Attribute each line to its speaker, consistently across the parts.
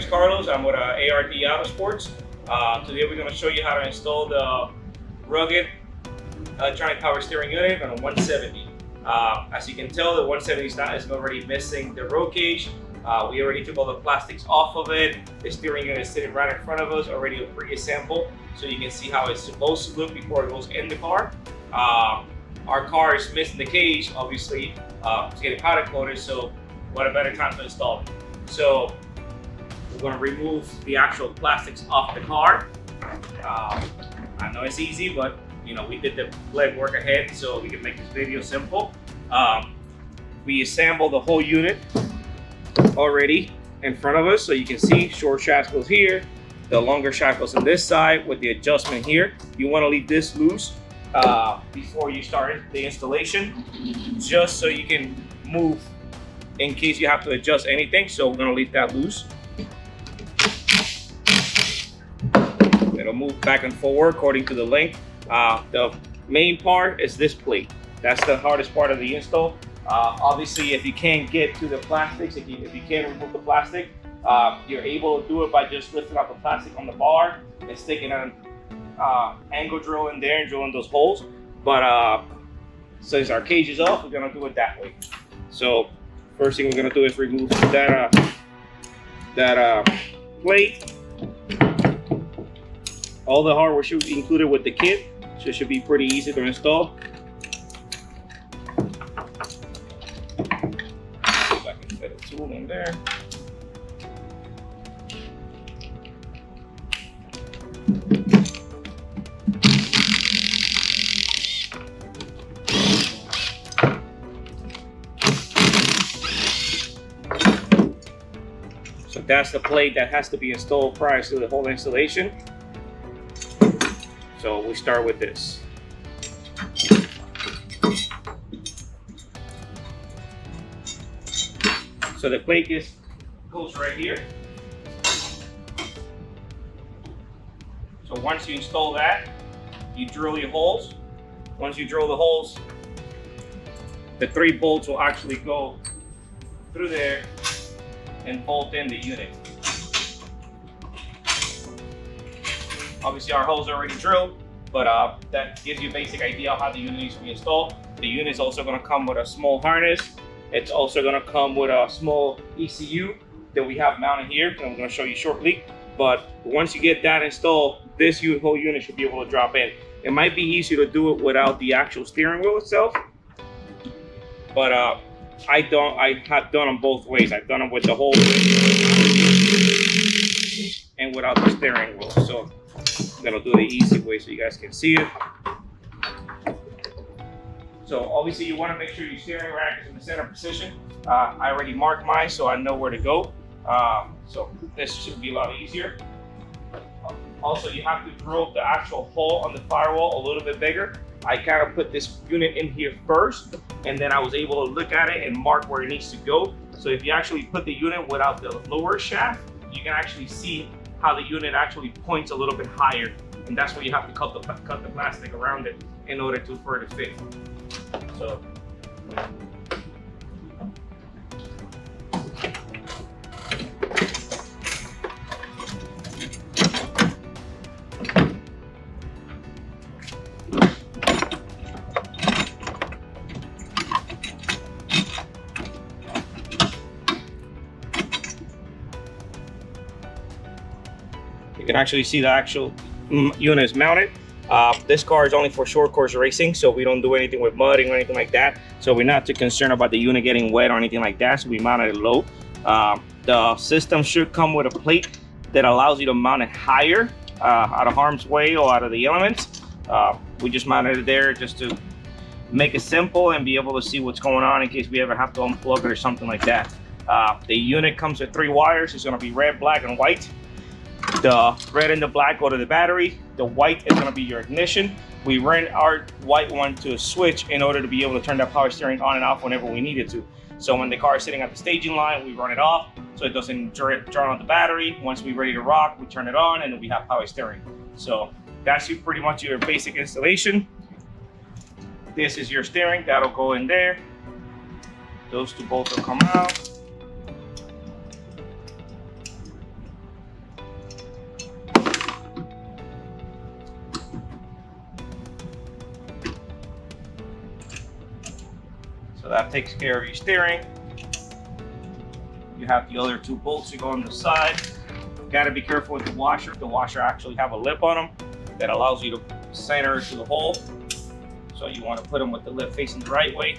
Speaker 1: is Carlos. I'm with ARD Autosports. Today we're going to show you how to install the rugged electronic power steering unit on a 170. As you can tell, the 170 is already missing the roll cage. We already took all the plastics off of it. The steering unit is sitting right in front of us, already pre-assembled, so you can see how it's supposed to look before it goes in the car. Our car is missing the cage, obviously. It's getting powder coated, so what a better time to install it. So we're going to remove the actual plastics off the car. I know it's easy, but you know, we did the leg work ahead so we can make this video simple. We assembled the whole unit already in front of us, so you can see short shaft goes here, the longer shaft goes on this side with the adjustment here. You want to leave this loose before you start the installation, just so you can move in case you have to adjust anything. So we're going to leave that loose. It'll move back and forward according to the length. The main part is this plate. That's the hardest part of the install. Obviously, if you can't get to the plastics, if you can't remove the plastic, you're able to do it by just lifting out the plastic on the bar and sticking an angle drill in there and drilling those holes. But since our cage is off, we're gonna do it that way. So first thing we're gonna do is remove that plate. All the hardware should be included with the kit, so it should be pretty easy to install. See if I can fit a tool in there. So that's the plate that has to be installed prior to the whole installation. So we start with this. So the plate goes right here. So once you install that, you drill your holes. Once you drill the holes, the 3 bolts will actually go through there and bolt in the unit. Obviously our holes are already drilled, but that gives you a basic idea of how the unit needs to be installed. The unit is also going to come with a small harness. It's also going to come with a small ECU that we have mounted here, and I'm going to show you shortly. But once you get that installed, this whole unit should be able to drop in. It might be easier to do it without the actual steering wheel itself, but I have done them both ways. I've done them with the whole and without the steering wheel. So I'm gonna do the easy way so you guys can see it. So obviously you want to make sure your steering rack is in the center position. I already marked mine, so I know where to go. So this should be a lot easier. Also, you have to drill the actual hole on the firewall a little bit bigger. I kind of put this unit in here first, and then I was able to look at it and mark where it needs to go. So if you actually put the unit without the lower shaft, you can actually see how the unit actually points a little bit higher, and that's where you have to cut the plastic around it in order to further fit. So you can actually see the actual unit is mounted. This car is only for short course racing, so we don't do anything with mudding or anything like that. So we're not too concerned about the unit getting wet or anything like that, so we mounted it low. The system should come with a plate that allows you to mount it higher, out of harm's way or out of the elements. We just mounted it there just to make it simple and be able to see what's going on in case we ever have to unplug it or something like that. The unit comes with 3 wires. It's going to be red, black, and white. The red and the black go to the battery. The white is going to be your ignition. We ran our white one to a switch in order to be able to turn that power steering on and off whenever we needed to. So when the car is sitting at the staging line, we run it off so it doesn't turn on the battery. Once we're ready to rock, we turn it on and then we have power steering. So that's pretty much your basic installation. This is your steering, that'll go in there. Those 2 bolts will come out. So that takes care of your steering. You have the other 2 bolts that go on the side. Got to be careful with the washer. The washer actually have a lip on them that allows you to center to the hole. So you want to put them with the lip facing the right way.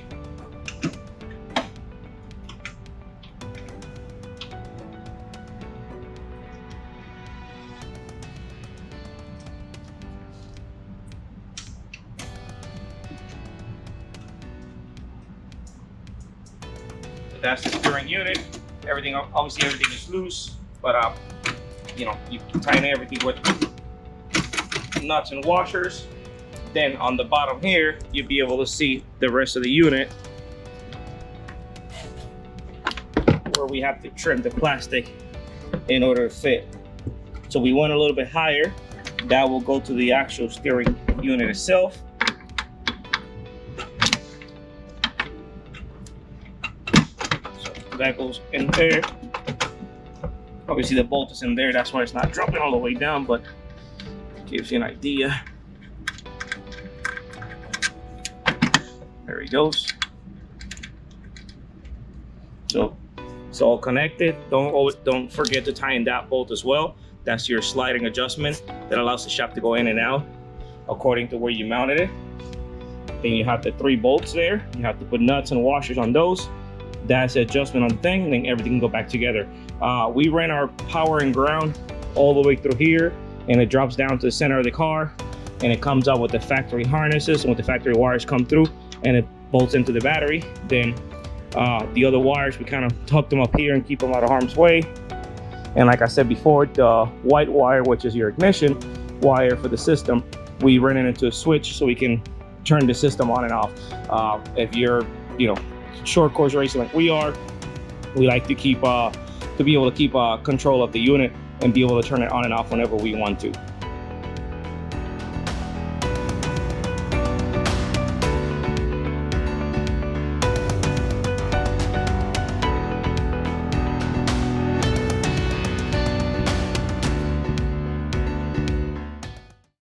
Speaker 1: That's the steering unit. Everything, obviously everything is loose, but you know, you can tighten everything with nuts and washers. Then on the bottom here, you'll be able to see the rest of the unit where we have to trim the plastic in order to fit. So we went a little bit higher. That will go to the actual steering unit itself. That goes in there. Obviously the bolt is in there, that's why it's not dropping all the way down, but gives you an idea. There he goes. So it's all connected. Don't forget to tighten that bolt as well. That's your sliding adjustment that allows the shaft to go in and out according to where you mounted it. Then you have the 3 bolts there. You have to put nuts and washers on those. That's the adjustment on the thing, and then everything can go back together. We ran our power and ground all the way through here, and it drops down to the center of the car, and it comes out with the factory harnesses, and with the factory wires come through, and it bolts into the battery. Then the other wires, we kind of tuck them up here and keep them out of harm's way. And like I said before, the white wire, which is your ignition wire for the system, we run it into a switch so we can turn the system on and off. If you're, you know, short course racing like we are, we like to keep be able to keep control of the unit and be able to turn it on and off whenever we want to.